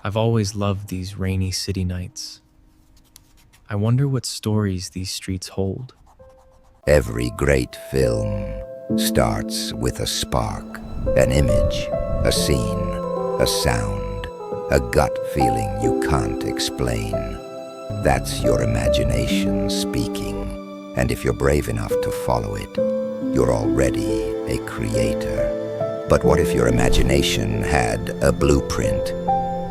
I've always loved these rainy city nights. I wonder what stories these streets hold. Every great film starts with a spark, an image, a scene, a sound, a gut feeling you can't explain. That's your imagination speaking, and if you're brave enough to follow it, you're already a creator. But what if your imagination had a blueprint?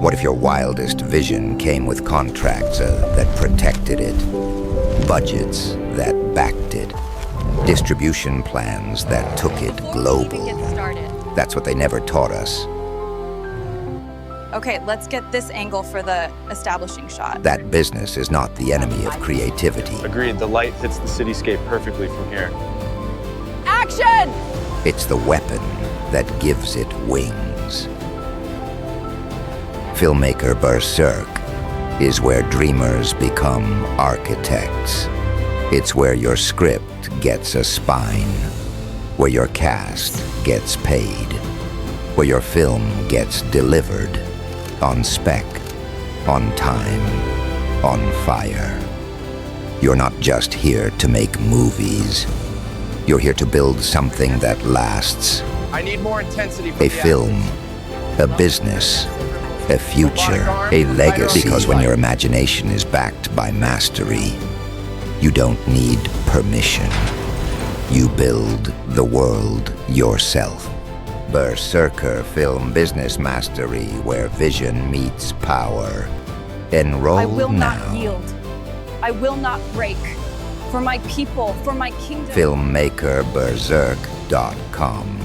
What if your wildest vision came with contracts that protected it, budgets that backed it, distribution plans that took it global? That's what they never taught us. Okay, let's get this angle for the establishing shot. That business is not the enemy of creativity. Agreed, the light hits the cityscape perfectly from here. Action! It's the weapon that gives it wings. Filmmaker Berserk is where dreamers become architects. It's where your script gets a spine, where your cast gets paid, where your film gets delivered on spec, on time, on fire. You're not just here to make movies. You're here to build something that lasts. I need more intensity from A film, a business, a future, a legacy. Because when your imagination is backed by mastery, you don't need permission. You build the world yourself. Berserker Film Business Mastery, where vision meets power. Enroll now. I will not yield. I will not break. For my people, for my kingdom. filmmakerberserk.com